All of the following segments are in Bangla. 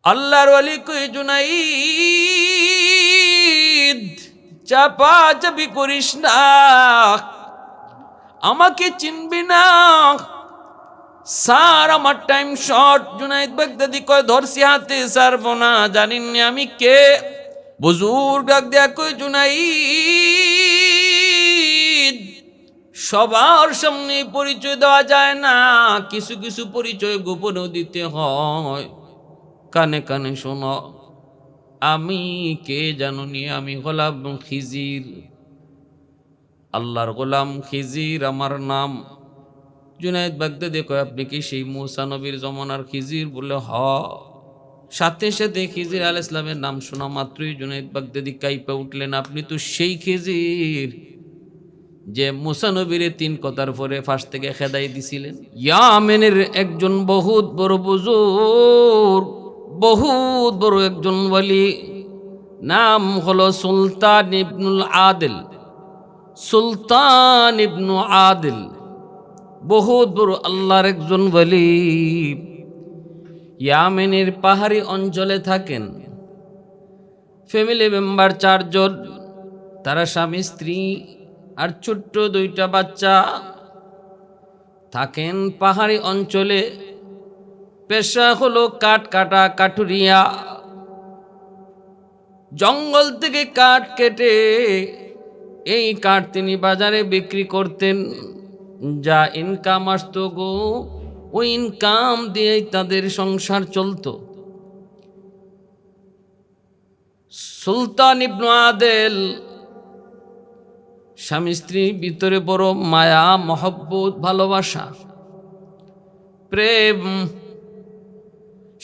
আল্লাহর ওয়ালি কই জুনাইদ চাপা চাপি করিস না, আমাকে চিনবি না স্যার, আমার টাইম শর্ট। জুনাইদ বাগদাদি কয় ধরছি হাতে ছাড়বো না, জানিনি আমি কে। বুজুর্গ ডাক দেয়া কই জুনাইদ সবার সামনে পরিচয় দেওয়া যায় না, কিছু কিছু পরিচয় গোপনেও দিতে হয়। কানে কানে শোনো, আমি কে জানুনি, আমি গোলাম খিজির, আল্লাহর গোলাম খিজির আমার নাম। জুনাইদ বাগদাদি কয় আপনি কি সেই মুসা নবীর জমানার খিজির? বলে হ। সাথে সাথে খিজির আলাইহিস সালামের নাম শোনা মাত্রই জুনাইদ বাগদাদি কাইপা উঠলেন, আপনি তো সেই খিজির যে মুসা নবীরে 3 কথার পরে ফাঁস থেকে খেদাই দিছিলেন। ইয়ামেনের একজন বহুত বড় বুজুর্গ, বহুত বড় একজন ওয়ালি, নাম হলো সুলতান ইবনুল আদিল। সুলতান ইবনু আদিল বহুত বড় আল্লাহর একজন ওয়ালি। ইয়ামেনের পাহাড়ি অঞ্চলে থাকেন, ফ্যামিলি মেম্বার 4 জন, তারা স্বামী স্ত্রী আর ছোট্ট 2টা বাচ্চা থাকেন পাহাড়ি অঞ্চলে। পেশা হলো কাঠ কাটা, কাঠুরিয়া। জঙ্গল থেকে কাঠ কেটে এই কাঠ তিনি বাজারে বিক্রি করতেন, যা ইনকাম আসতো গো ওই ইনকাম দিয়ে তাদের সংসার চলতো। সুলতান ইবনু আদেল স্বামী স্ত্রীর ভিতরে বড় মায়া, মহব্বত, ভালোবাসা, প্রেম।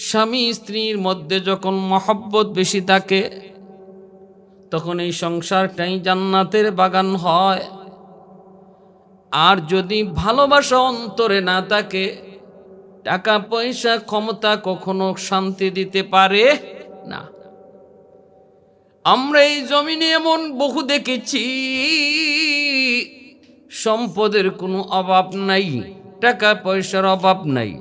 স্বামী স্ত্রীর মধ্যে যখন মহব্বত বেশি থাকে তখন এই সংসারটাই জান্নাতের বাগান হয়। আর যদি ভালোবাসা অন্তরে না থাকে, টাকা পয়সা ক্ষমতা কখনো শান্তি দিতে পারে না। আমরা এই জমিনে এমন বহু দেখেছি, সম্পদের কোনো অভাব নাই, টাকা পয়সার অভাব নাই,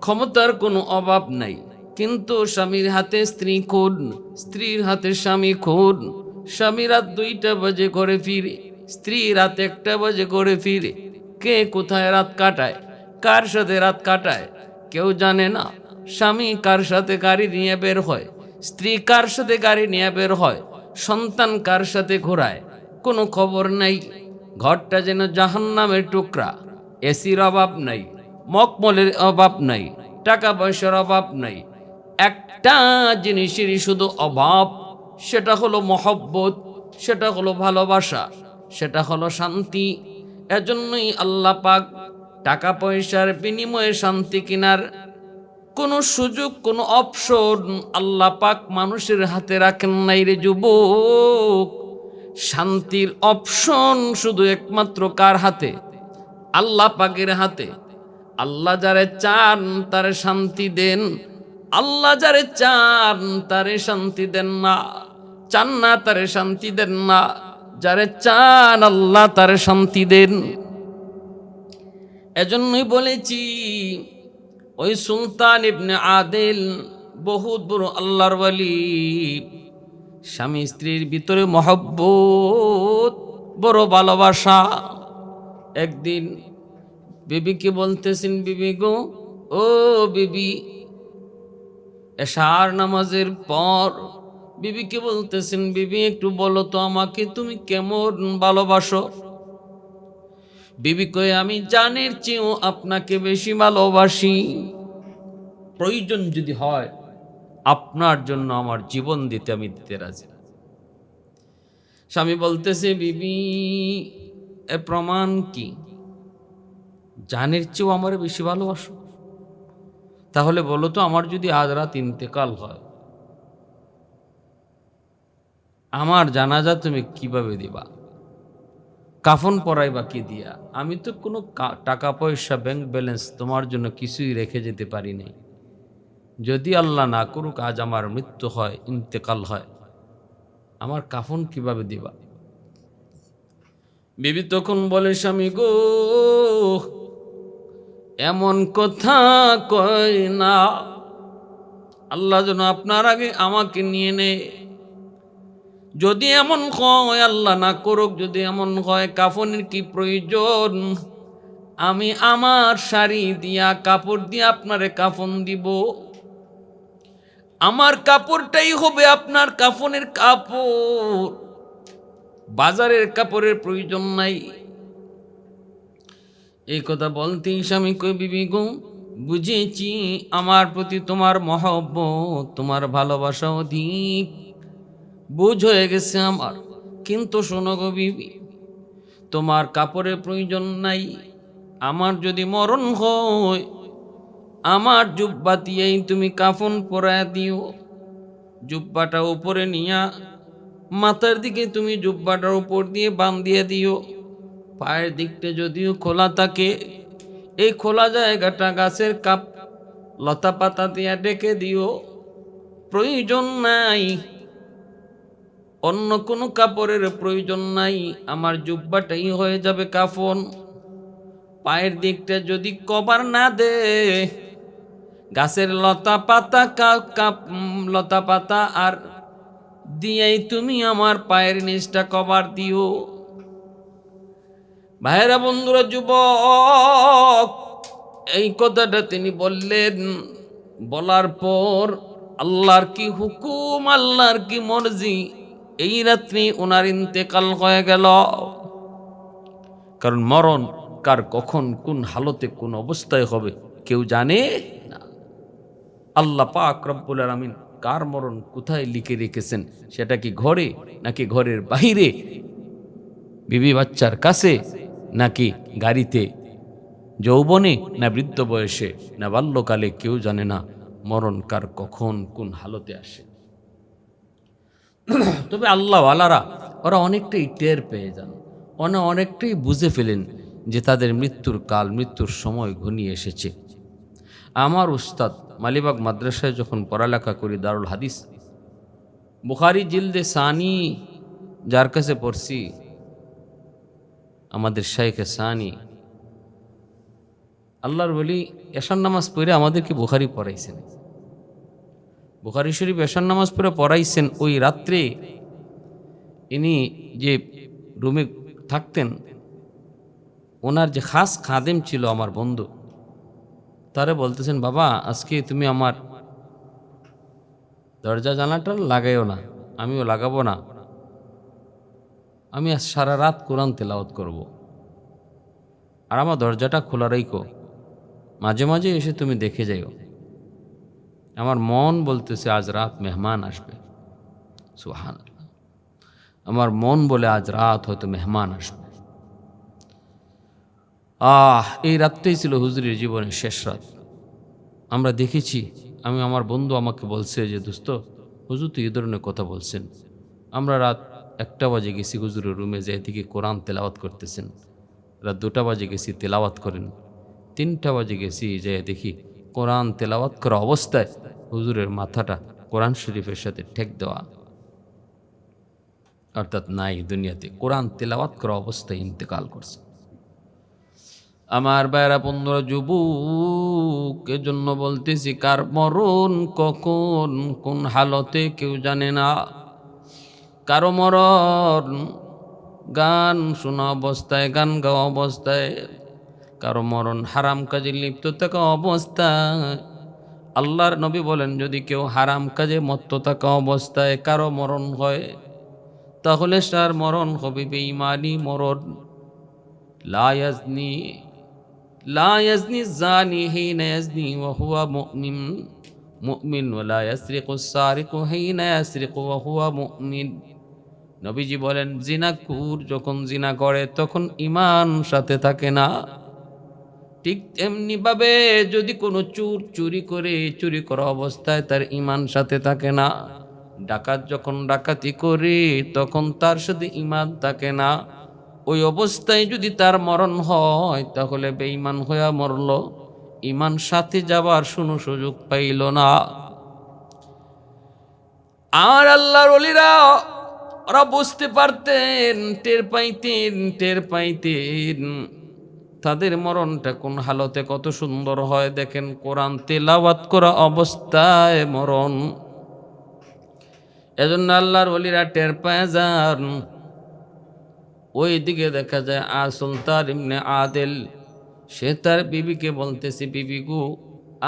ক্ষমতার কোনো অভাব নাই, কিন্তু স্বামীর হাতে স্ত্রী খুন, স্ত্রীর হাতে স্বামী খুন। স্বামী রাত 2টা বাজে ঘরে ফিরে, স্ত্রী রাত 1টা বাজে ঘরে ফিরে। কে কোথায় রাত কাটায়, কার সাথে রাত কাটায় কেউ জানে না। স্বামী কার সাথে গাড়ি নিয়ে বের হয়, স্ত্রী কার সাথে গাড়ি নিয়ে বের হয়, সন্তান কার সাথে ঘোরায়, কোনো খবর নাই। ঘরটা যেন জাহান্নামের টুকরা। এসির অভাব নাই, মকমলের অভাব নাই, টাকা পয়সার অভাব নাই। একটা জিনিসেরই শুধু অভাব, সেটা হলো মহব্বত, সেটা হলো ভালোবাসা, সেটা হলো শান্তি। এজন্যই আল্লাহ পাক টাকা পয়সার বিনিময়ে শান্তি কেনার কোনো সুযোগ, কোনো অপশন আল্লাহ পাক মানুষের হাতে রাখেন নাই রে যুবক। শান্তির অপশন শুধু একমাত্র কার হাতে? আল্লাহ পাকের হাতে। আল্লাহ যারে চান তারে শান্তি দেন, আল্লাহ যারে চান তারে শান্তি দেন না, চান না তারে শান্তি দেন না। যারে চান আল্লাহ তারে শান্তি দেন। এজন্যই বলেছি ওই সুলতান ইবনে আদিল বহুত বড় আল্লাহর ওয়ালি। স্বামী স্ত্রীর ভিতরে মহব্বত, বড় ভালোবাসা। একদিন বিবিকে বলতেছেন, বিবি গো, ও বিবি, এশার নামাজের পর বিবিকে বলতেছেন, বিবি একটু বলো তো আমাকে তুমি কেমন ভালোবাসো? বিবি কয়ে, আমি জানের চেয়েও আপনাকে বেশি ভালোবাসি। প্রয়োজন যদি হয় আপনার জন্য আমার জীবন দিতে আমি দিতে রাজি। স্বামী বলতেছে, বিবি এর প্রমাণ কি? জানের চেয়েও আমার বেশি ভালোবাসো? তাহলে বলো তো, আমার যদি আজ রাত ইন্তেকাল হয়, আমার জানাজা তুমি কিভাবে দিবা? কাফন পরাইবা কি দিয়া? আমি তো কোনো টাকা পয়সা, ব্যাংক ব্যালেন্স তোমার জন্য কিছুই রেখে যেতে পারি নাই। যদি আল্লাহ না করুক আজ আমার মৃত্যু হয়, ইন্তেকাল হয়, আমার কাফন কিভাবে দিবা? বিবি তখন বলে, স্বামী গো, এমন কথা কয় না, আল্লাহ যেন আপনার আগে আমাকে নিয়ে নেয়। যদি এমন হয়, আল্লাহ না করুক, যদি এমন হয় কাফনের কি প্রয়োজন, আমি আমার শাড়ি দিয়া কাপড় দিয়া আপনারে কাফন দিব। আমার কাপড়টাই হবে আপনার কাফনের কাপড়, বাজারের কাপড়ের প্রয়োজন নাই। এই কথা বলতেই স্বামী কই, বিবি গো, বুঝেছি আমার প্রতি তোমার মহব্বত, তোমার ভালোবাসা অধিক, বুঝ হয়ে গেছে আমার। কিন্তু শোনো গো বিবি, তোমার কাপড়ের প্রয়োজন নাই। আমার যদি মরণ হয়, আমার জুব্বা দিয়েই তুমি কাফন পরায় দিও। জুব্বাটা উপরে নিয়া মাথার দিকে তুমি জুব্বাটার উপর দিয়ে বাঁধিয়ে দিও। পায়ের দিকটা যদিও খোলা থাকে, এই খোলা জায়গাটা গাছের কাপ লতা পাতা দিয়ে ডেকে দিও। প্রয়োজন নাই, অন্য কোনো কাপড়ের প্রয়োজন নাই, আমার জুব্বাটাই হয়ে যাবে কাফন। পায়ের দিকটা যদি কভার না দে, গাছের লতা পাতা লতা পাতা আর দিয়েই তুমি আমার পায়ের নিচটা কভার দিও। ভাইরা, বন্ধুরা, যুবক, এই কথাটা তিনি বললেন। বলার পর আল্লাহর কি হুকুম, আল্লাহর কি মর্জি, এই রাত্রি ওনার ইন্তেকাল হয়ে গেল। কারণ মরণ কার কখন কোন হালতে কোন অবস্থায় হবে কেউ জানে না। আল্লাহ পাক রব্বুল আলামিন কার মরণ কোথায় লিখে রেখেছেন, সেটা কি ঘরে নাকি ঘরের বাইরে, বিবি বাচ্চার কাছে নাকি গাড়িতে, যৌবনে না বৃদ্ধ বয়সে না বাল্যকালে, কেউ জানে না মরণ কার কখন কোন হালতে আসে। তবে আল্লাহ ওয়ালারা ওরা অনেকটাই টের পেয়ে যান, অনেকটাই বুঝে ফেলেন যে তাদের মৃত্যুর কাল, মৃত্যুর সময় ঘনিয়ে এসেছে। আমার উস্তাদ মালিবাগ মাদ্রাসায় যখন পড়ালেখা করি, দারুল হাদিস বুখারী জিলদে সানি যার কাছে পড়ছি, আমাদের শাইখে সানি আল্লাহর বলি, এশার নামাজ পড়ে আমাদেরকে বুখারী পড়াইছেন। বুখারী শরীফ এশার নামাজ পড়ে পড়াইছেন। ওই রাত্রে ইনি যে রুমে থাকতেন, ওনার যে খাস খাদেম ছিল আমার বন্ধু, তারে বলতেছেন, বাবা আজকে তুমি আমার দরজা জানালাটা লাগাইও না, আমিও লাগাবো না, আমি আজ সারা রাত কোরআন তেলাওয়াত করব, আর আমার দরজাটা খোলা রাখো, মাঝে মাঝে এসে তুমি দেখে যাইও। আমার মন বলতেছে আজ রাত মেহমান আসবে। সুবহানাল্লাহ, আমার মন বলে আজ রাত হয়তো মেহমান আসবে। এই রাতটাই ছিল হুজুরের জীবনের শেষ রাত। আমরা দেখেছি, আমার বন্ধু আমাকে বলছে যে, দোস্ত, হুজুর তো এই ধরনের কথা বলছেন। আমরা রাত 1টা বাজে গেছি হুজুরের রুমে, যে এদিকে কোরআন তেলাওয়াত করতেছেন। রাত 2টা বাজে গেছি, তেলাওয়াত করেন। 3টা বাজে গেছি, যে দেখি কোরআন তেলাওয়াত করা অবস্থায় হুজুরের মাথাটা কোরআন শরীফের সাথে ঠেক দেওয়া, অর্থাৎ নাই দুনিয়াতে, কোরআন তেলাওয়াত করা অবস্থায় ইন্তেকাল করছে। আমার ভাইরা, বন্ধুরা, যুবক, এজন্য বলতেছি, কার মরণ কখন কোন হালতে কেউ জানে না। কারো মরণ গান শোনা অবস্থায়, গান গাওয়া অবস্থায়, কারো মরণ হারাম কাজে লিপ্ত থাকা অবস্থায়। আল্লাহর নবী বলেন, যদি কেউ হারাম কাজে মত্ত থাকা অবস্থায় কারো মরণ হয়, তাহলে তার মরণ হবে বেঈমানি মরণ। লা ইয়াজনি জানি হিনা ইয়াজনি ওয়া হুয়া মুমিন ওয়া লা ইয়াসরিকু সারিকু হিনা ইয়াসরিকু ওয়া হুয়া মুমিন। নবীজি বলেন, জিনাকুর যখন জিনা করে তখন ঈমান সাথে থাকে না। ঠিক এমনি ভাবে যদি কোনো চোর চুরি করে, চুরি করা অবস্থায় তার ঈমান সাথে থাকে না। ডাকাত যখন ডাকাতি করে তখন তার সাথে ঈমান থাকে না। ওই অবস্থায় যদি তার মরণ হয়, তাহলে বেঈমান হইয়া মরল, ঈমান সাথে যাবার শুনো সুযোগ পাইল না। আর আল্লাহর ওলিরা ওরা বুঝতে পারতেন, টের পাইতেন। তাদের মরণটা কোন হালতে কত সুন্দর হয় দেখেন, কোরআন তেলাওয়াত করা অবস্থায় মরণ। এজন্য আল্লাহর ওলিরা টের পায় যান। ওই দিকে দেখা যায় সুলতান ইবনে আদিল, সে তার বিবিকে বলতেছে, বিবি গো,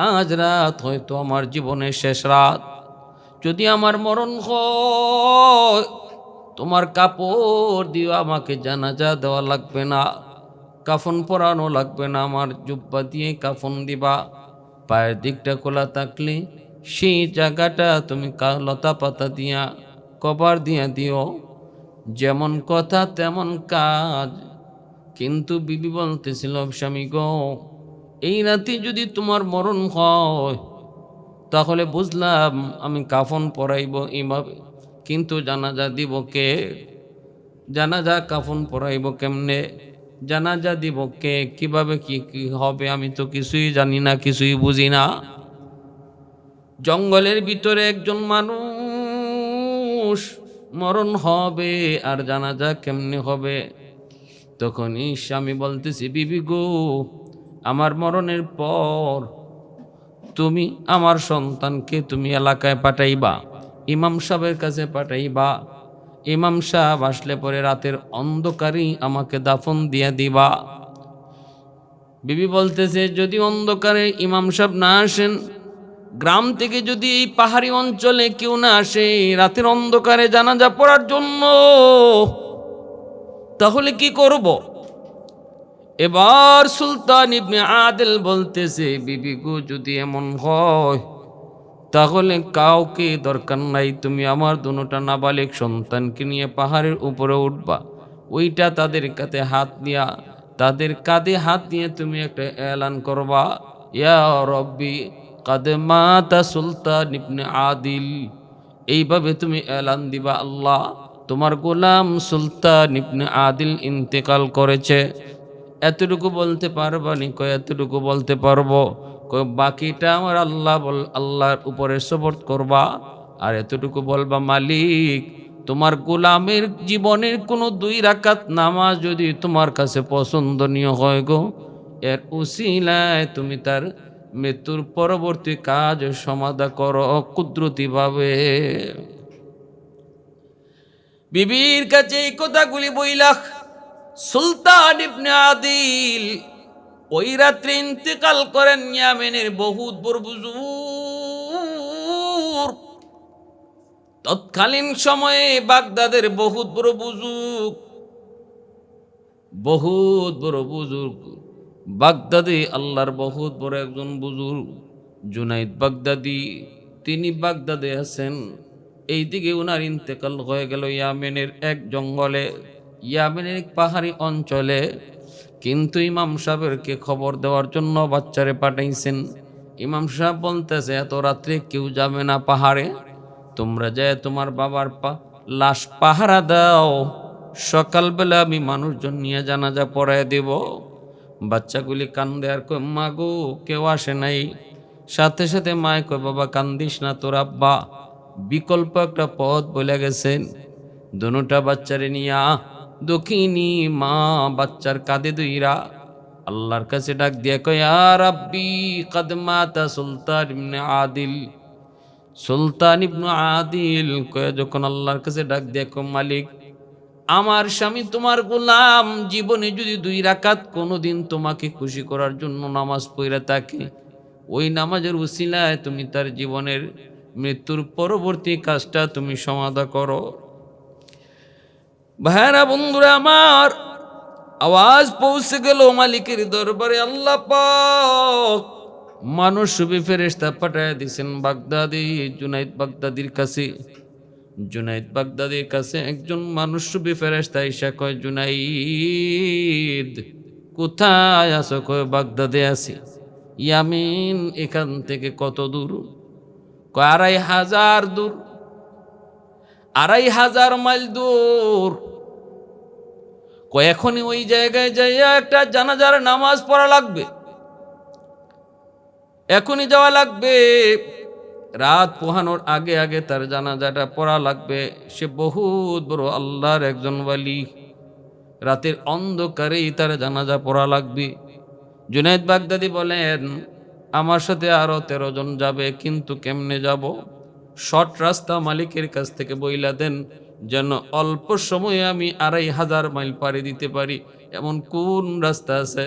আজ রাত হয়তো আমার জীবনের শেষ রাত, যদি আমার মরণ হয় তোমার কাপড় দিও, আমাকে জানাজা দেওয়া লাগবে না, কাফন পরানো লাগবে না, আমার জুব্বা দিয়ে কাফন দিবা, পায়ের দিকটা খোলা থাকলে সেই জায়গাটা তুমি লতা পাতা দিয়া কভার দিয়া দিও, যেমন কথা তেমন কাজ। কিন্তু বিবি বলতেছিল, স্বামী গো, এই রাতে যদি তোমার মরণ হয় তাহলে বুঝলাম আমি কাফন পরাইব এইভাবে, কিন্তু জানাজা দিব কে? জানাজা কাফন পরাইব কেমনে? জানাজা দিব কে? কিভাবে কি কি হবে আমি তো কিছুই জানি না, কিছুই বুঝি না। জঙ্গলের ভিতরে একজন মানুষ মরণ হবে, আর জানাজা কেমনে হবে? তখনই স্বামী বলতেছি, বিবি গো, আমার মরণের পর তুমি আমার সন্তানকে তুমি এলাকায় পাঠাইবা, ইমাম সাহেবের কাছে পাঠাইবা, ইমাম সাহেব আসলে পরে রাতের অন্ধকারেই আমাকে দাফন দিয়া দিবা। বিবি বলতেছে, যদি অন্ধকারে ইমাম সাহেব না আসেন, গ্রাম থেকে যদি এই পাহাড়ি অঞ্চলে কেউ না আসে রাতের অন্ধকারে জানাজা পড়ার জন্য, তাহলে কি করব? এবার সুলতান ইবনে আদিল বলতেছে, বিবি গো, যদি এমন হয় তাহলে কাউকে দরকার নাই, তুমি আমার দুটা নাবালিক সন্তানকে নিয়ে পাহাড়ের উপরে উঠবা, ওইটা তাদের কাছে হাত দিয়া, তাদের কাঁধে হাত দিয়ে তুমি একটা এলান করবা, ইয়া রব্বি কাদ মাতা সুলতান ইবনে আদিল। এইভাবে তুমি এলান দিবা, আল্লাহ, তোমার গোলাম সুলতান ইবনে আদিল ইন্তেকাল করেছে। এতটুকু বলতে পারবানি? কয় এতটুকু বলতে পারবো। কয় বাকিটা আমার আল্লাহর উপরে সবর্ত করবা, আর এতটুকু বলবা, মালিক, তোমার গোলামের জীবনের কোনো 2 রাকাত নামাজ যদি তোমার কাছে পছন্দনীয় হয় গো, এর উসিলায় তুমি তার মৃত্যুর পরবর্তী কাজ সমাধা করো কুদরতি ভাবে। বিবির কাছে এই কথাগুলি বইলা সুলতান ইবনে আদিল ওই রাত্রে ইন্তেকাল করেন। ইয়ামেনের বহুত বড় বুজুর্গ, তৎকালীন সময়ে বাগদাদের বহুত বড় বুজুর্গ বাগদাদি, আল্লাহর বহুত বড় একজন বুজুর্গ জুনাইদ বাগদাদি, তিনি বাগদাদে আছেন। এইদিকে উনার ইন্তেকাল হয়ে গেল ইয়ামেনের এক জঙ্গলে, ইয়ামেনের এক পাহাড়ি অঞ্চলে। কিন্তু ইমাম সাহেবকে খবর দেওয়ার জন্য বাচ্চারে পাঠাইছেন। ইমাম সাহেব বলতেছে, এত রাত্রে কেউ যাবে না পাহাড়ে, তোমরা যায় তোমার বাবার লাশ পাহারা দাও, সকালবেলা আমি মানুষজন নিয়ে জানাজা পড়ায় দেব। বাচ্চাগুলি কান্দে আর কয়, মা গো, কেউ আসে নাই। সাথে সাথে মায় কয়, বাবা কান্দিস না, তোর আব্বা বিকল্প একটা পথ বলে গেছেন। দুটা বাচ্চারে নিয়া দক্ষিণী মা বাচ্চার কাঁধে দুইরা আল্লাহর কাছে ডাক দিয়া কয়, ইয়া রাব্বি কাদ মাতা সুলতান ইবনে আদিল। সুলতান ইবনে আদিল কয় যখন আল্লাহর কাছে ডাক দিয়া কয়, মালিক, আমার স্বামী তোমার গোলাম জীবনে যদি 2 রাকাত কোনোদিন তোমাকে খুশি করার জন্য নামাজ পড়ে থাকে, ওই নামাজের উসিলায় তুমি তার জীবনের মৃত্যুর পরবর্তী কাজটা তুমি সমাধা করো। ভাইরা বন্ধুরা আমার, আওয়াজ পৌঁছে গেল মালিকের দরবারে। আল্লাহ পাক মানুষ সুবি ফেরেশতা পাঠায় দিয়েছেন বাগদাদি জুনাইদ বাগদাদির কাছে। জুনাইদ বাগদাদির কাছে একজন মানুষ সুবি ফেরেশতা এসে কয়, জুনাইদ কোথায় আছো? কয়, বাগদাদে আছি। ইয়ামিন এখান থেকে কত দূর? কয়, 2500 দূর। 2500 মাইল দূর। কয়, এখনই ওই জায়গায় যাইয়া একটা জানাজার নামাজ পড়া লাগবে, এখনই যাওয়া লাগবে। রাত পোহানোর আগে আগে তার জানাজাটা পড়া লাগবে। সে বহুত বড় আল্লাহর একজন ওয়ালি, রাতের অন্ধকারেই তার জানাজা পড়া লাগবে। জুনায়েদ বাগদাদি বলেন, আমার সাথে আরো 13 জন যাবে, কিন্তু কেমনে যাব? শর্ট রাস্তা মালিকের কাছ থেকে বইলা দেন, যেন অল্প সময়ে আমি 2500 মাইল পাড়ি দিতে পারি, এমন কোন রাস্তা আছে?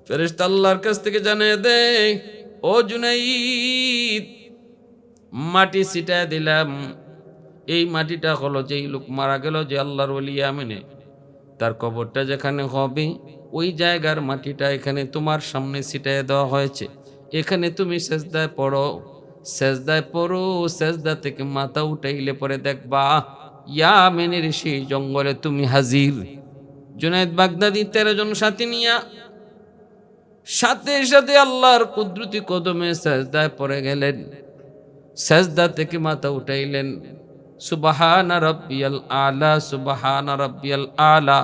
ফেরেশতা আল্লাহর কাছ থেকে জানিয়ে দেয়, ও জুনাইদ, মাটি ছিটায় দিলাম। এই মাটিটা হলো যেই লোক মারা গেল, যে আল্লাহর ওলি ইয়ামেনে, তার কবরটা যেখানে হবে ওই জায়গার মাটিটা এখানে তোমার সামনে ছিটায় দেওয়া হয়েছে। এখানে তুমি সেজদায় পড়ো, সেজদায় পড়ো, সেজদা থেকে মাথা উঠাইলে পরে দেখবা ইয়ামেনের সেই জঙ্গলে তুমি হাজির। জুনায়েদ বাগদাদি 13 জন সাথী নিয়া সাথে সাথে আল্লাহর কুদরতি কদমে সেজদায় পড়ে গেলেন। সেজদা থেকে মাথা উঠাইলেন, সুবহানা রাব্বিয়াল আলা, সুবহানা রাব্বিয়াল আলা,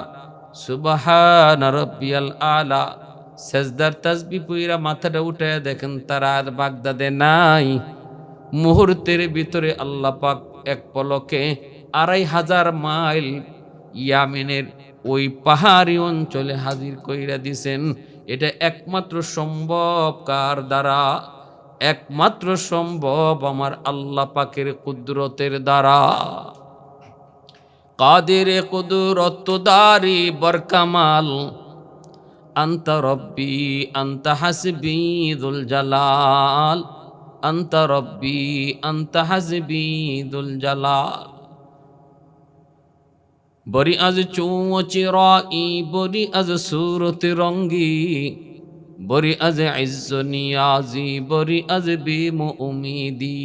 সুবহানা রাব্বিয়াল আলা। সেজদার তাসবিহ পইরা মাথাটা উঠায়া দেখেন তারা আর বাগদাদে নাই। মুহূর্তের ভিতরে আল্লাহ পাক এক পলকে 2500 মাইল ইয়ামেনের ওই পাহাড়ি অঞ্চলে হাজির কইরা দিছেন। এটা একমাত্র সম্ভব কার দ্বারা? একমাত্র সম্ভব আমার আল্লাহ পাকের কুদরতের দ্বারা। কাদের কুদরত দারি বরকামাল, আনতা রব্বি আনতা হাসবি যুল জালাল, আনতা রব্বি আনতা হাসবি যুল জালাল। বরি আজ চৌচিরাই, বরি আজ সুরত রঙ্গি, বরি আজ ইজ্জ নিয়াজি, বরি আজ বিম উমিদি,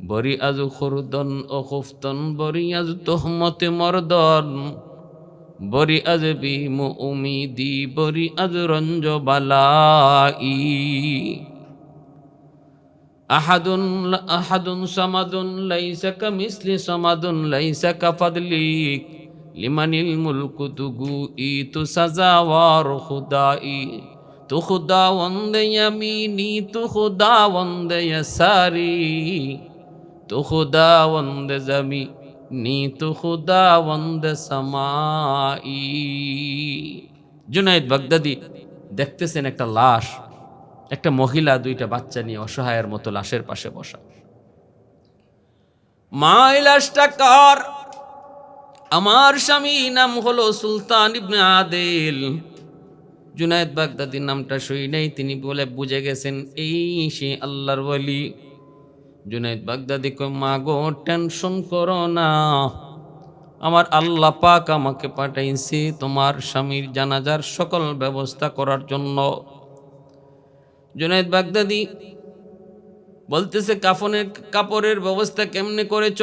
বরি আজ খুরদন ও খুফতন, বরি আজ তোহমত মর্দন, বরি আজ বিম উমিদি, বরি আজ রঞ্জ বালাই। আহাদুন আহাদুন সামাদুন লাইসা কামিসলি সামাদুন লাইসা কাফাদলিক, লিমানিল মুলকু তুগু ই তু সাজাওয়ার খুদাই, তু খুদাওয়ান্দে ইয়ামিনি, তু খুদাওয়ান্দে ইয়াসারি, তু খুদাওয়ান্দে জামিনি, তু খুদাওয়ান্দে সামাই। জুনায়েদ বাগদাদি দেখতেছেন একটা লাশ, একটা মহিলা 2টা বাচ্চা নিয়ে অসহায়ের মতো লাশের পাশে বসা। মা, এই লাশটা কার? আমার স্বামী, নাম হলো সুলতান ইবনে আদিল। জুনায়েদ বাগদাদির নামটা শুই নাই, তিনি বলে বুঝে গেছেন এই সে আল্লাহর ওলি। জুনায়েদ বাগদাদি কয়, মা গো, টেনশন করো না, আমার আল্লাহ পাক আমাকে পাঠাইছে তোমার স্বামীর জানাজার সকল ব্যবস্থা করার জন্য। জুনায়েদ বাগদাদি বলতেছে, কাপড়ের ব্যবস্থা কেমনে করেছ?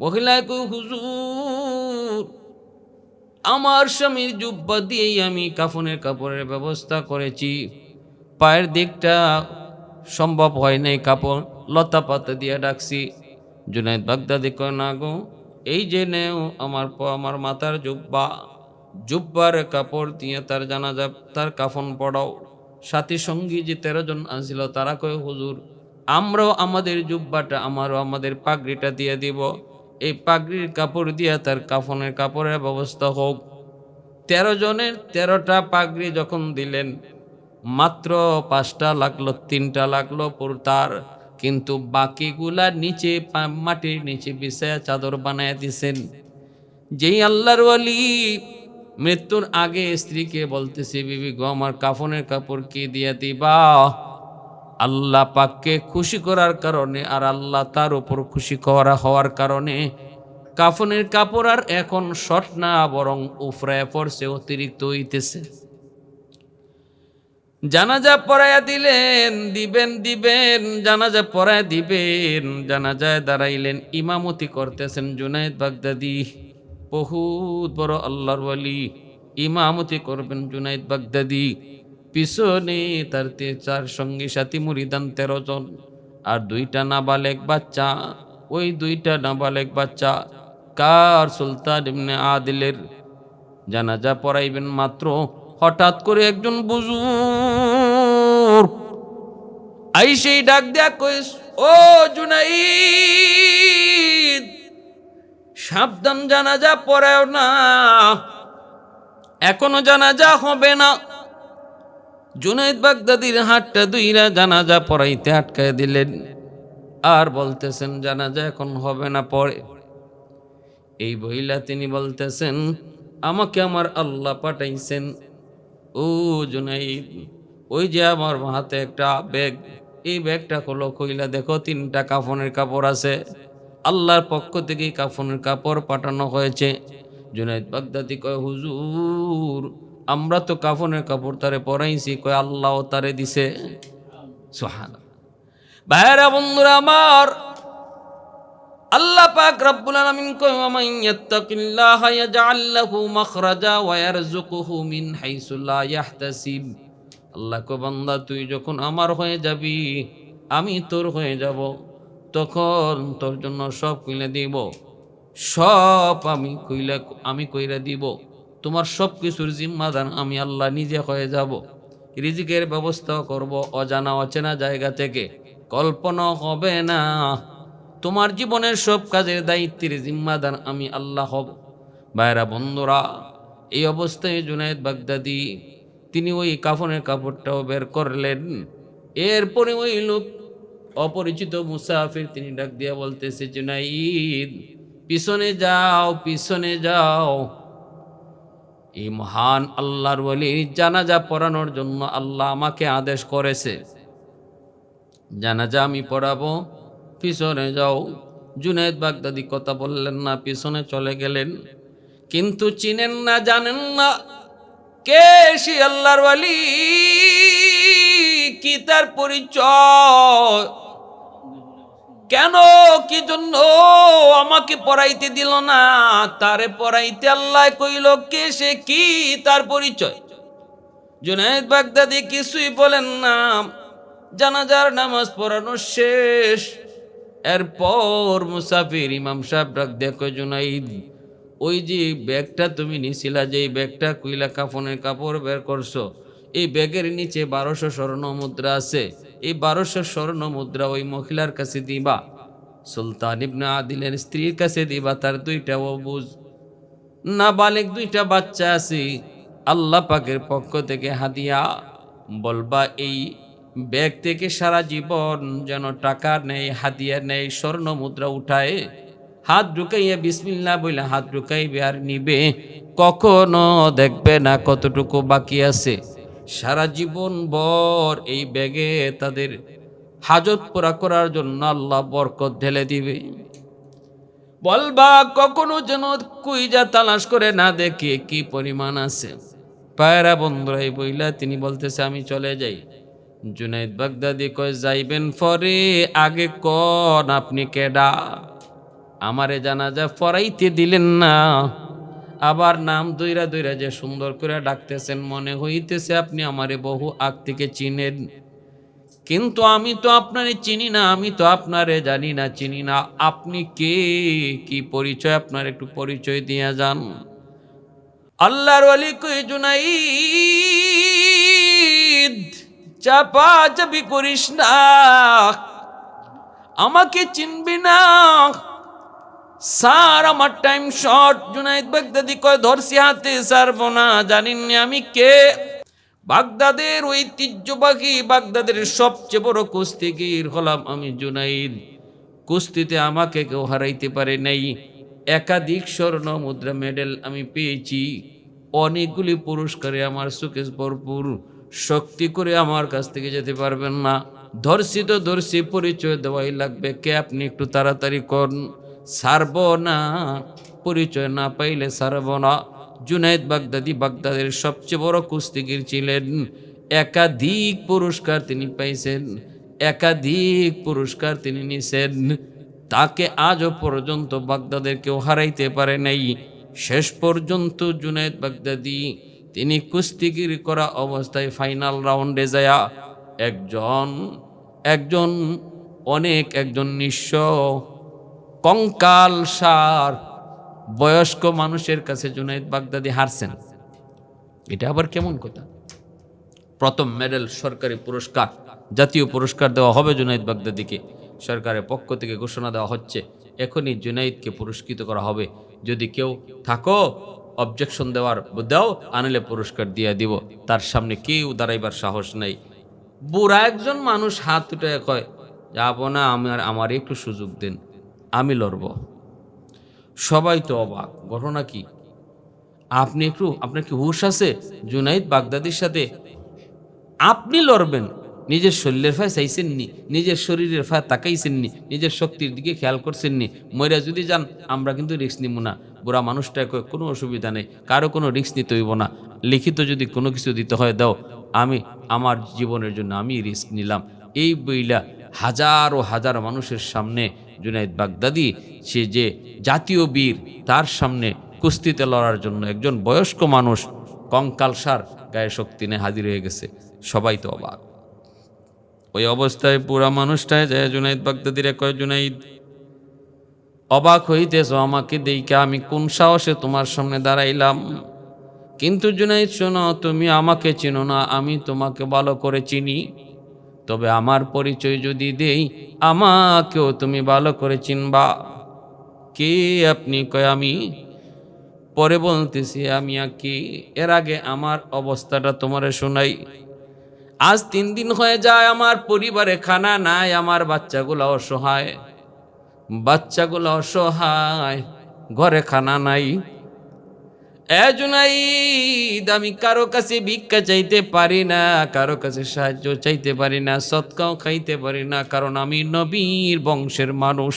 মহিলায় কই, হুজুর, আমার স্বামীর জুব্বা দিয়েই আমি কাপড়ের ব্যবস্থা করেছি। পায়ের দিকটা সম্ভব হয় নাই, কাপড় লতা পাতা দিয়ে ডাকছি। জুনায়েদ বাগদাদি কয়, না গো, এই যে নেও আমার মাথার জুব্বার কাপড় দিয়ে তার জানাজা, তার কাফন পড়াও। সাথী সঙ্গী যে 13 জন আসছিল তারা কয়, হুজুর, আমরাও আমাদের জুব্বাটা, আমাদের পাগড়িটা দিয়ে দিব, এই পাগড়ির কাপড় দিয়ে তার কাফনের কাপড়ের ব্যবস্থা হোক। 13 জনের 13টা পাগড়ি যখন দিলেন, মাত্র 5টা লাগলো, 3টা লাগলো তার, কিন্তু বাকিগুলা নিচে মাটির নিচে বিছায়া চাদর বানায় দিছেন। যেই আল্লাহর ওলি মৃত্যুর আগে স্ত্রীকে বলতেছে, বিবি গো, আমার কাফনের কাপড় কি দিয়ে দিবা? আল্লাহ পাককে খুশি করার কারণে আর আল্লাহ তার উপর খুশি হওয়ার কারণে কাফনের কাপড় আর এখন শর্ট না, বরং উফরায় পড়ছে, অতিরিক্ত হইতেছে। জানাজা পড়াইয়া দিবেন, জানাজা পড়ায় দিবেন। জানাজায় দাঁড়াইলেন, ইমামতি করতেছেন জুনায়েদ বাগদাদি, বহুত বড় আল্লাহর ওলি। ইমামতি করবেন জুনায়েদ বাগদাদি, পিছনে তার 4 সঙ্গী সাথী মুরিদান 13 জন, আর 2টা নাবালেগ বাচ্চা। ওই 2টা নাবালেগ বাচ্চা কার? সুলতান ইবনে আদিলের। জানাজা পড়াইবেন মাত্র হঠাৎ করে একজন বুজুর্গ আইসেই ডাক দেয়া কইস, ও জুনাইদ, সাবধান, জানাজা পড়াও না, এখনো জানাজা হবে না। জুনাইদ বাগদাদির হাতটা দুইরা জানাজা পড়াইতে আটকায় দিলেন, আর বলতেছেন জানাজা এখন হবে না, পরে। এই বইলা তিনি বলতেছেন আমাকে আমার আল্লাহ পাঠাইছেন। ও জুনাইদ, ওই যে আমার হাতে একটা ব্যাগ, এই ব্যাগটা খোলো, কইলা দেখো 3টা কাফনের কাপড় আছে। আল্লাহর পক্ষ থেকে কাফনের কাপড় পাঠানো হয়েছে। জুনাইদ বাগদাদি কয় হুজুর, আমরা তো কাফনের কাপড় তারে পরাইছি, কয় আল্লাহ তারে দিছে। সুবহানাল্লাহ। ভাইরা বন্ধুরা আমার, আল্লাহ পাক রব্বুল আলামিন কয় ওয়া ইয়াত্তাকিল্লাহা ইয়াজআল লাহু মাখরাজা ওয়া ইয়ারযুকুহু মিন হাইসু লা ইয়াহতাসিব। আল্লাহ কয় বান্দা, তুই যখন আমার হয়ে যাবি, আমি তোর হয়ে যাব, তখন তোর জন্য সব কইলা দিব, সব আমি কইরা দিব। তোমার সব কিছুর জিম্মাদার আমি আল্লাহ নিজে হয়ে যাব। রিজিকের ব্যবস্থা করব অজানা অচেনা জায়গা থেকে, কল্পনা হবে না। তোমার জীবনের সব কাজের দায়িত্বের জিম্মাদার আমি আল্লাহ হব। ভাইরা বন্ধুরা, এই অবস্থায় জুনায়েদ বাগদাদি তিনি ওই কাফনের কাপড়টাও বের করলেন। এরপরে ওই লোক অপরিচিত মুসাফির তিনি ডাক দিয়া বলতেছে, জুনাইদ পিছনে যাও, পিছনে যাও। এই মহান আল্লাহর ওলির জানাজা পড়ানোর জন্য আল্লাহ আমাকে আদেশ করেছে, জানাজা আমি পড়াবো, পিছনে যাও। জুনায়েদ বাগদাদি কথা বললেন না, পিছনে চলে গেলেন। কিন্তু চিনেন না, জানেন না কে সে আল্লাহর ওলি, কি তার পরিচয়, কেন কি জন্য আমাকে পড়াইতে দিল না, তারে পড়াইতে আল্লাহ কইল কে সে, কি তার পরিচয়। জুনায়েদ বাগদাদি কিছুই বলেন না। জানাজার নামাজ পড়ানো শেষ। এরপর মুসাফির ইমাম সাহেব ডাক দেখো, জুনাইদ ওই যে ব্যাগটা তুমি নিছিলা, যে ব্যাগটা কইলা কাফনের কাপড় বের করছো, এই ব্যাগের নিচে 1200 স্বর্ণ মুদ্রা আছে। এই 1200 স্বর্ণ মুদ্রা ওই মহিলার কাছে দিবা, সুলতান ইবনে আদিলের স্ত্রীর কাছে দিবা। তার 2টা অবুজ নাবালেগ 2টা বাচ্চা আছে, আল্লাহ পাকের পক্ষ থেকে হাদিয়া। বলবা এই ব্যাগ থেকে সারা জীবন যেন টাকা নেই, হাদিয়া নেই, স্বর্ণ মুদ্রা উঠায়, হাত ঢুকাইয়া বিসমিল্লাহ বলে হাত ঢুকাইবে আর নিবে, কখনো দেখবে না কতটুকু বাকি আছে। সারা জীবন ভর এই ব্যাগে তাদের হাজত পুরা করার জন্য আল্লাহ বরকত ঢেলে দিবে। বলবা কখনো যেন কুইজা তালাশ করে না দেখে কি পরিমাণ আছে। পায়রা বন্ধুরা এই বইলা তিনি বলতেছে আমি চলে যাই। জুনায়েদ বাগদাদি কয় যাইবেন পরে, আগে কোন আপনি কেডা, আমারে জানাজা পড়াইতে দিলেন না, আবার নাম দইরা দইরা যে সুন্দর করে ডাকতেছেন, মনে হইতেছে আপনি আমারে বহু আগ থেকে চিনেন, কিন্তু আমি তো আপনারে চিনি না, আমি তো আপনারে জানি না, চিনি না। আপনি কে, কি পরিচয় আপনার, একটু পরিচয় দিয়া যান। আল্লাহর ওলি কই জুনাইদ চাপা চাপি করিস না, আমাকে চিনবি না স্যার, আমার টাইম শর্ট। জুনাইদ বাগদাদি কয় ধরছি হাতে, ছাড়বো না, জানিনি আমি কে। বাগদাদের ঐতিহ্যবাহী, বাগদাদের সবচেয়ে বড় কুস্তিগীর হলাম আমি জুনাইদ। কুস্তিতে আমাকে কেউ হারাইতে পারে নাই। একাধিক স্বর্ণ মুদ্রা মেডেল আমি পেয়েছি, অনেকগুলি পুরস্কারে আমার সুকেশ ভরপুর। শক্তি করে আমার কাছ থেকে যেতে পারবেন না। ধরছি তো ধরছি, পরিচয় দেওয়াই লাগবে। কে আপনি, একটু তাড়াতাড়ি কর, ছাড়ব না, পরিচয় না পাইলে ছাড়ব না। জুনায়েদ বাগদাদি বাগদাদের সবচেয়ে বড় কুস্তিগীর ছিলেন। একাধিক পুরস্কার তিনি পাইছেন, একাধিক পুরস্কার তিনি নিছেন। তাকে আজও পর্যন্ত বাগদাদের কেউ হারাইতে পারে নাই। শেষ পর্যন্ত জুনায়েদ বাগদাদি তিনি কুস্তিগির করা অবস্থায় ফাইনাল রাউন্ডে যায় একজন নিঃস্ব কঙ্কাল সার বয়স্ক মানুষের কাছে জুনায়েদ বাগদাদি হারছেন। এটা আবার কেমন কথা? প্রথম মেডেল, সরকারি পুরস্কার, জাতীয় পুরস্কার দেওয়া হবে জুনায়েদ বাগদাদিকে, সরকারের পক্ষ থেকে ঘোষণা দেওয়া হচ্ছে। এখনই জুনায়েদকে পুরস্কৃত করা হবে। যদি কেউ থাকো অবজেকশন দেওয়ার দাও, আনিলে পুরস্কার দিয়ে দিব। তার সামনে কেউ দাঁড়াইবার সাহস নাই। বুড়া একজন মানুষ হাত উঠে কয়, যাবো না, আমার একটু সুযোগ দিন, আমি লড়ব। সবাই তো অবাক, ঘটনা কি? আপনার কি হুঁশ আছে? জুনাইদ বাগদাদির সাথে আপনি লড়বেন? নিজের শরীরের ফায় চাইছেননি? নিজের শরীরের ফায় তাকাইছেননি? নিজের শক্তির দিকে খেয়াল করছেননি? মইরা যদি যান আমরা কিন্তু রিস্ক নিব না। বুড়া মানুষটা কয়, কোনো অসুবিধা নেই, কারো কোনো রিস্ক নিতে হইব না। লিখিত যদি কোনো কিছু দিতে হয় দাও, আমি আমার জীবনের জন্য আমি রিস্ক নিলাম। এই বইলা হাজারো হাজার মানুষের সামনে জুনাইদ বাগদাদি, সে যে জাতীয় বীর, তার সামনে কুস্তিতে লড়ার জন্য একজন বয়স্ক মানুষ কঙ্কালসার গায়ে শক্তি নিয়ে হাজির হয়ে গেছে। সবাই তো অবাক। ওই অবস্থায় পুরা মানুষটায় যায় জুনাইদ বাগদাদিরে কয়, জুনাইদ, অবাক হইতেছ আমাকে দেইকা, আমি কোন সাহসে তোমার সামনে দাঁড়াইলাম? কিন্তু জুনাইদ শোনো, তুমি আমাকে চিনো না, আমি তোমাকে ভালো করে চিনি। তবে আমার পরিচয় যদি দেই, আমাকেও তুমি ভালো করে চিনবা। কে আপনি? কয়, আমি পরে বলতেছি আমি কি। এর আগে আমার অবস্থাটা তোমারে শোনাই। আজ 3 দিন হয়ে যায়, আমার পরিবারে খানা নাই, আমার বাচ্চাগুলো অসহায়, ঘরে খানা নাই। জুনাইদ, আমি কারো কাছে ভিক্ষা চাইতে পারি না, কারো কাছে সাহায্য চাইতে পারি না, সৎকাও খাইতে পারি না, কারণ আমি নবীর বংশের মানুষ।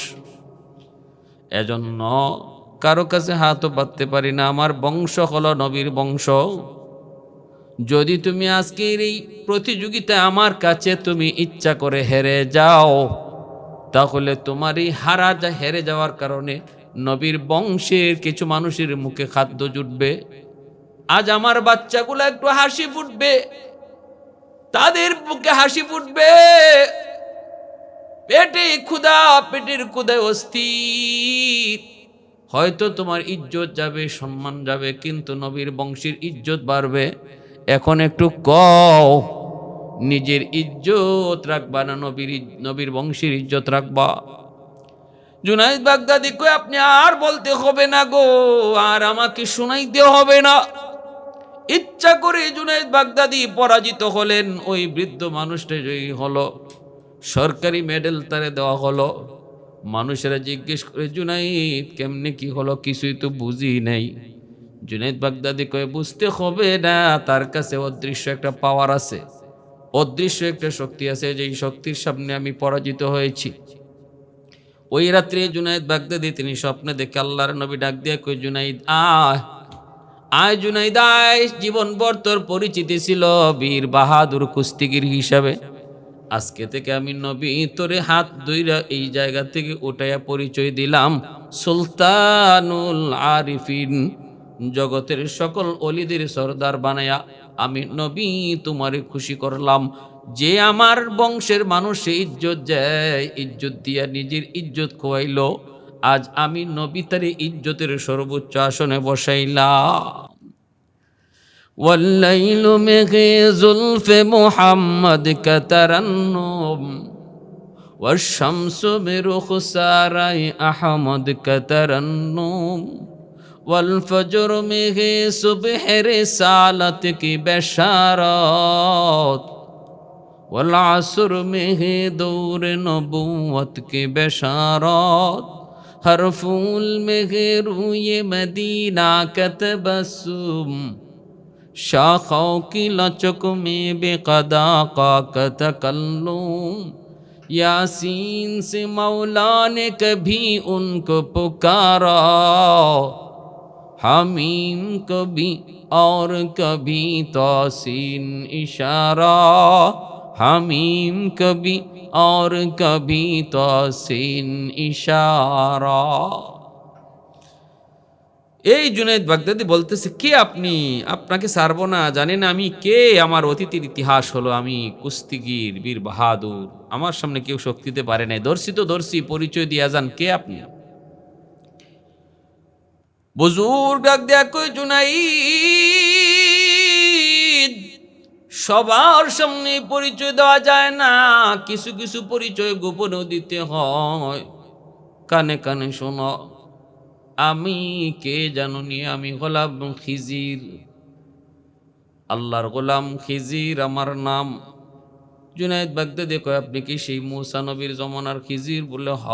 এজন্য কারো কাছে হাতও পাততে পারি না, আমার বংশ হলো নবীর বংশ। যদি তুমি আজকের এই প্রতিযোগিতায় আমার কাছে তুমি ইচ্ছা করে হেরে যাও, তাহলে তোমার এই হেরে যাওয়ার কারণে নবীর বংশের কিছু মানুষের মুখে খাদ্য জুটবে। আজ আমার বাচ্চাগুলো একটু হাসি ফুটবে, তাদের মুখে হাসি ফুটবে। পেটের ক্ষুধায় অস্থির। হয়তো তোমার ইজ্জত যাবে, সম্মান যাবে, কিন্তু নবীর বংশের ইজ্জত বাড়বে। এখন একটু কও, নিজের ইজ্জত রাখবা না নবীর বংশের ইজ্জত রাখবা? জুনাইদ বাগদাদি কই, আপনি আর বলতে হবে না গো, আর আমাকে শুনাইতে হবে না। ইচ্ছা করে জুনাইদ বাগদাদি পরাজিত হলেন। ওই বৃদ্ধ মানুষটা জয়ী হলো, সরকারি মেডেল তারে দেওয়া হলো। মানুষেরা জিজ্ঞেস করে, জুনাইদ কেমনে কি হলো? কিছুই তো বুঝি নাই। জুনাইদ বাগদাদি কয়ে, বুঝতে হবে না, তার কাছে অদৃশ্য একটা পাওয়ার আছে, অদৃশ্য একটা শক্তি আছে, যেই শক্তির সামনে আমি পরাজিত হয়েছি। ওই রাত্রে জুনাইদ বাগদাদি তিনি স্বপ্নে দেখে আল্লাহর নবী ডাক দিয়ে কই, জুনাইদ আয় জুনাইদ আয়। জীবনভর তোর পরিচিতি ছিল বীর বাহাদুর কুস্তিগির হিসাবে, আজকে থেকে আমি নবী তোরে হাত ধইরা এই জায়গা থেকে উঠাইয়া পরিচয় দিলাম সুলতানুল আরিফিন, জগতের সকল অলিদের সরদার বানায়া আমি নবী তোমারে খুশি করলাম। যে আমার বংশের মানুষে ইজ্জত যায়, ইজ্জত দিয়া নিজের ইজ্জত খোয়াইল, আজ আমি নবী তারে ইজ্জতের সর্বোচ্চ আসনে বসাইলাম। والليل مغي زلف محمد كترنم والشمس برخسار أحمد كترنم والفجر مغي صبح رسالت کی بشارات والعصر مغي دور نبوت کی بشارات ہر پھول مغي روی مدینہ کا تبسم शाखों की लचक में बेकदा का तकल्लुम यासीन से मौला ने कभी उनको पुकारा हमीम कभी और कभी तौसीन इशारा हमीम कभी और कभी तौसीन इशारा। এই জুনাইদ বাগদাদি বলতেছে, কে আপনি? আপনাকে ছাড়বো না, জানেন আমি কে? আমার অতীতের ইতিহাস হলো আমি কুস্তিগির বীর বাহাদুর, আমার সামনে কেউ শক্তি দিতে পারে নাই। দর্শি তো দর্শি, পরিচয় দিয়া যান, কে আপনি? বুজুর্গ ডাক দেয়া কই, জুনাইদ, সবার সামনে পরিচয় দেওয়া যায় না, কিছু কিছু পরিচয় গোপনেও দিতে হয়। কানে কানে শোনো। আমি কে জানুনি, আমি গোলাম খিজির, আল্লাহর গোলাম খিজির আমার নাম। জুনায়েদ বাগদাদি কয়, আপনি কি সেই মূসা নবীর জমানার খিজির? বলে হ।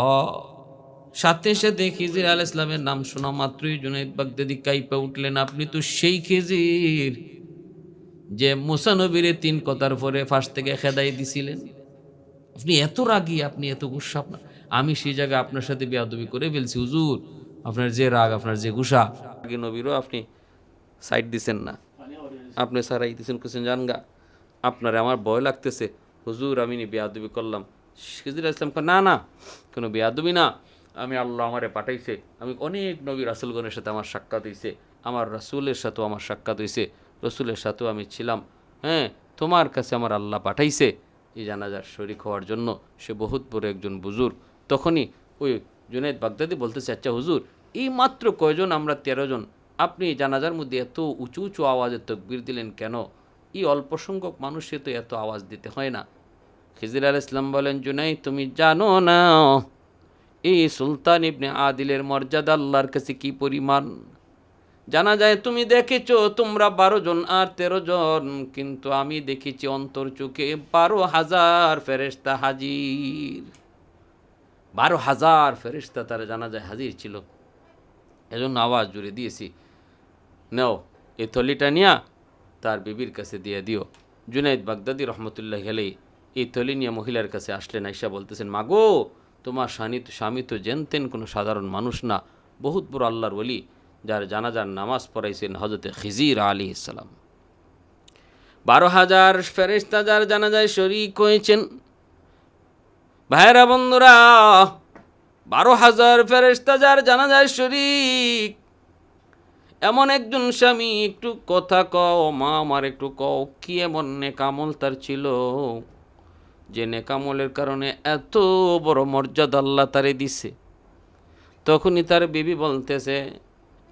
সাথে সাথে খিজির আলাইহিস সালামের নাম শোনা মাত্রই জুনায়েদ বাগদাদি কাইপা উঠলেন, আপনি তো সেই খিজির যে মূসা নবীরে 3 কথার পরে ফাঁস থেকে খেদাই দিছিলেন। আপনি এত রাগী, আপনি এত গুসা, আপনার আমি সেই জায়গায় আপনার সাথে বেয়াদবি করে ফেলছি হুজুর, আপনার যে রাগ, আপনার যে গুসা, আগে নবীরও আপনি সাইড দিছেন না, আপনি সারাই দিছেন, কুছেন জানগা, আপনার আমার ভয় লাগতেছে হুজুর, আমি বেয়াদবি করলাম। খিজির ইসলাম না না, কোনো বেয়াদবি না, আমি আল্লাহ আমারে পাঠাইছে, আমি অনেক নবী রাসূলগণের সাথে আমার সাক্ষাৎ হয়েছে, আমার রাসূলের সাথেও আমার সাক্ষাৎ হয়েছে, রসুলের সাথেও আমি ছিলাম, হ্যাঁ, তোমার কাছে আমার আল্লাহ পাঠাইছে এই জানাজার শরীক হওয়ার জন্য। সে বহুত বড় একজন বুজুর্গ। তখনই ওই জুনায়েদ বাগদাদি বলতেছে, আচ্ছা হুজুর, এই মাত্র কয়জন? আমরা 13 জন, আপনি জানাজার মধ্যে এত উঁচু উঁচু আওয়াজে তাকবীর দিলেন কেন? এই অল্প সংখ্যক মানুষে তো এত আওয়াজ দিতে হয় না। খিজির আলাইহিস সালাম বলেন, জুনায়েদ তুমি জানো না এই সুলতান ইবনে আদিলের মর্যাদা আল্লাহর কাছে কি পরিমাণ? জানা যায় তুমি দেখেছো তোমরা 12 জন আর 13 জন, কিন্তু আমি দেখেছি অন্তর চোখে 12,000 ফেরেশতা হাজির। 12,000 ফেরেশতা তার জানাজায় হাজির ছিল। এজন্য আওয়াজ জুড়ে দিয়েছি, নাও এই থলিটা নিয়া তার বিবির কাছে দিয়ে দিও। জুনায়েদ বাগদাদি রহমতুল্লাহ আলাইহি এই থলি নিয়ে মহিলার কাছে আসলেন, আইসা বলতেছেন, মাগো তোমার স্বামী তো জেনতেন কোনো সাধারণ মানুষ না, বহুত বড় আল্লাহর ওলি, যার জানাজার নামাজ পড়াইছেন হযরতে খিজির আলাইহিস সালাম। 12,000 ফেরেশতা যার জানাজায় শরীক হয়েছেন। ভাইরা বন্ধুরা, 12,000 ফেরেশতা যার জানাজায় শরীক, এমন একজন স্বামী, একটু কথা কও মা, আমার একটু কও, কি এমন নেকামল তার ছিল যে নেকামলের কারণে এত বড় মর্যাদা আল্লাহ তারে দিছে? তখনই তার বিবি বলতেছে,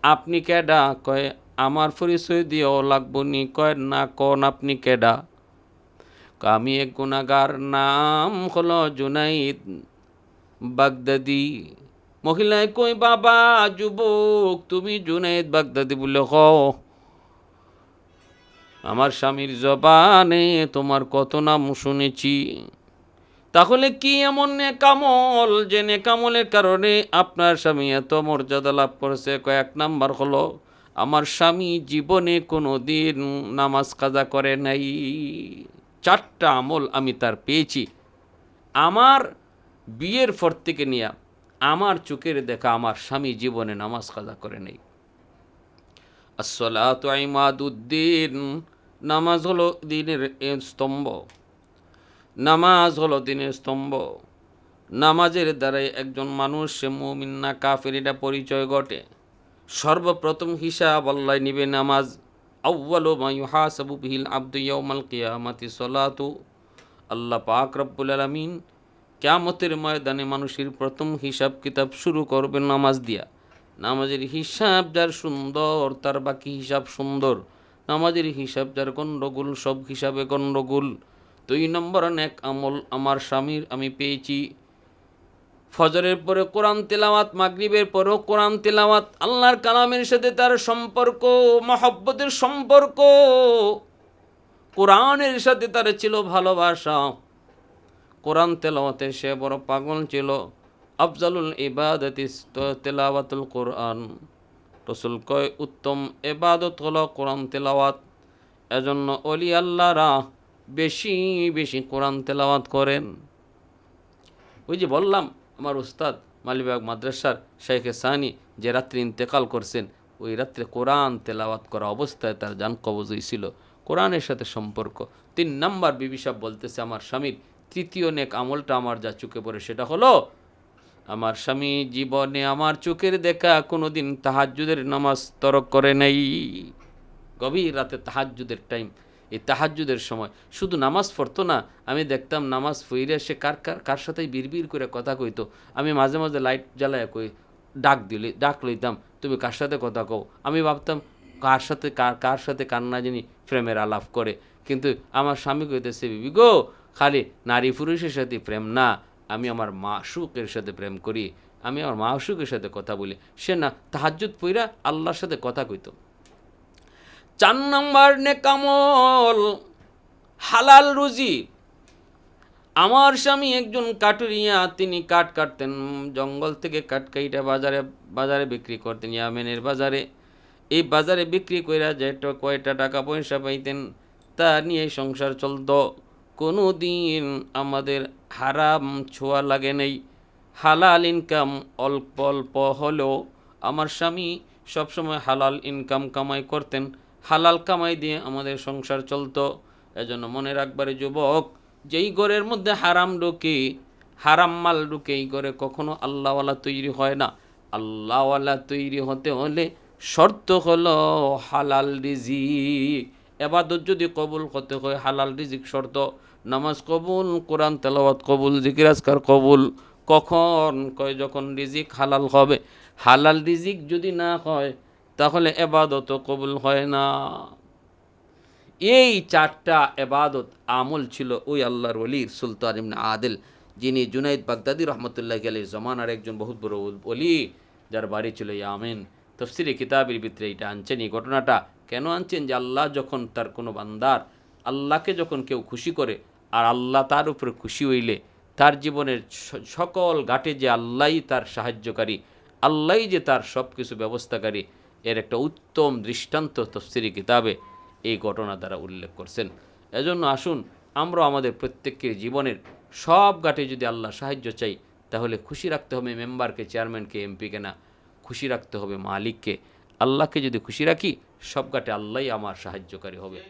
আপনি কেডা? কয়, আমার পরিচয় দিয়েও লাগবো নি? কয়, না, কোন আপনি কেডা? আমি এক গুনাহগার, নাম হলো জুনাইদ বাগদাদি। মহিলায় কই, বাবা যুবক, তুমি জুনাইদ বাগদাদি বলে কও? আমার স্বামীর জবানে তোমার কত নাম শুনেছি। তাহলে কি এমন নেকামল যে নেকামলের কারণে আপনার স্বামী এত মর্যাদা লাভ করেছে? কয়েক নাম্বার হলো, আমার স্বামী জীবনে কোনো দিন নামাজ কাজা করে নাই। 4টা আমল আমি তার পেয়েছি। আমার বিয়ের পর থেকে নিয়ে আমার চোখের দেখা আমার স্বামী জীবনে নামাজ কাজা করে নেই। আসসালাতু ইমাদুদ্দিন, নামাজ হলো দিনের স্তম্ভ, নামাজ হলো দিনের স্তম্ভ। নামাজের দ্বারাই একজন মানুষ সে মুমিন না কাফের এটা পরিচয় ঘটে। সর্বপ্রথম হিসাব আল্লাহ নিবে নামাজ। আউয়ালু মা ইউহাসাবু বিহিল আবদু ইয়াউমাল কিয়ামাতি সলাতু। আল্লাহ পাক রব্বুল আলামিন কিয়ামতের ময়দানে মানুষের প্রথম হিসাব কিতাব শুরু করবেন নামাজ দিয়া। নামাজের হিসাব যার সুন্দর, তার বাকি হিসাব সুন্দর। নামাজের হিসাব যার গণ্ডগোল, সব হিসাবে গণ্ডগোল। 2 নম্বর নেক আমল আমার স্বামীর আমি পেয়েছি। ফজরের পরে কোরআন তেলাওয়াত, মাগরিবের পরেও কোরআন তেলাওয়াত, আল্লাহর কালামের সাথে তার সম্পর্ক, মহব্বতের সম্পর্ক, কোরআনের সাথে তার ছিল ভালোবাসা। কোরআন তেলাওয়াতে সে বড় পাগল ছিল। আফজালুল ইবাদাতি তেলাওয়াতুল কোরআন। রাসূল কয়, উত্তম ইবাদত হলো কোরআন তেলাওয়াত। এজন্য ওলি আল্লাহরা বেশি বেশি কোরআন তেলাওয়াত করেন। ওই যে বললাম, আমার উস্তাদ মালিবাগ মাদ্রাসার শেখে সানি যে রাত্রে ইন্তেকাল করছেন, ওই রাত্রে কোরআন তেলাওয়াত করা অবস্থায় তার জান কবজ হয়েছিল। কোরআনের সাথে সম্পর্ক। 3 নাম্বার বিবি সাহেব বলতেছে, আমার স্বামীর তৃতীয় নেক আমলটা আমার যা চোখে পড়ে সেটা হলো, আমার স্বামী জীবনে আমার চোখের দেখা কোনো দিন তাহাজ্জুদের নামাজ তরক করে নাই। গভীর রাতে তাহাজ্জুদের টাইম, এই তাহাজ্জুদের সময় শুধু নামাজ পড়তো না, আমি দেখতাম নামাজ পড়ে সে কার সাথেই বিড়বিড় করে কথা কইতো। আমি মাঝে মাঝে লাইট জ্বালায় কই, ডাক লইতাম, তুমি কার সাথে কথা কও? আমি ভাবতাম কার সাথে কান্না জানি প্রেমের আলাপ করে। কিন্তু আমার স্বামী কইতেছে, বিবি গো, খালি নারী পুরুষের সাথে প্রেম না, আমি আমার মাশুকের সাথে প্রেম করি, আমি আমার মাশুকের সাথে কথা বলি। সে না তাহাজ্জুদ পইরা আল্লাহর সাথে কথা কইতো। 4 নম্বর নেকামল হালাল রুজি। আমার স্বামী একজন কাটুরিয়া, তিনি কাঠ কাটতেন, জঙ্গল থেকে কাঠ কাইটা বাজারে বিক্রি করতেন, ইয়ামেনের বাজারে। এই বাজারে বিক্রি কইরা যেটা কয়টা টাকা পয়সা পাইতেন তা নিয়ে সংসার চলত। কোনো দিন আমাদের হারাম ছোঁয়া লাগে নেই। হালাল ইনকাম অল্প অল্প হলেও আমার স্বামী সবসময় হালাল ইনকাম কামাই করতেন, হালাল কামাই দিয়ে আমাদের সংসার চলত। এজন্য মনে রাখবারে যুবক, যেই ঘরের মধ্যে হারাম ঢুকে, হারাম মাল ঢুকে, এই ঘরে কখনো আল্লাহওয়ালা তৈরি হয় না। আল্লাহওয়ালা তৈরি হতে হলে শর্ত হলো হালাল রিজিক। এবাদত যদি কবুল হতে হয় হালাল রিজিক শর্ত। নামাজ কবুল, কোরআন তেলাওয়াত কবুল, জিকির আজকার কবুল। কখন কয় যখন রিজিক হালাল হবে। হালাল রিজিক যদি না হয় তাহলে এবাদত কবুল হয় না। এই 4টা এবাদত আমল ছিল ওই আল্লাহর ওলির, সুলতান ইবনে আদিল, যিনি জুনাইদ বাগদাদি রহমতুল্লাহ আলাইহির জমানার একজন বহুত বড় ওলি, যার বাড়ি ছিল ইয়ামেন। তফসিরে কিতাবের ভিতরে এটা আনছেন। এই ঘটনাটা কেন আনছেন? যে আল্লাহ যখন তার কোনো বান্দার, আল্লাহকে যখন কেউ খুশি করে আর আল্লাহ তার উপরে খুশি হইলে তার জীবনের সকল ঘাটে যে আল্লাহই তার সাহায্যকারী, আল্লাহই যে তার সব কিছু ব্যবস্থাকারী, এর একটা উত্তম দৃষ্টান্ত তফসিরি কিতাবে এই ঘটনা দ্বারা উল্লেখ করছেন। এজন্য আসুন আমরা আমাদের প্রত্যেকের জীবনের সব ঘাটে যদি আল্লাহ সাহায্য চাই, তাহলে খুশি রাখতে হবে মেম্বারকে, চেয়ারম্যানকে, এমপিকে না, খুশি রাখতে হবে মালিককে। আল্লাহকে যদি খুশি রাখি, সব ঘাটে আল্লাহই আমার সাহায্যকারী হবে।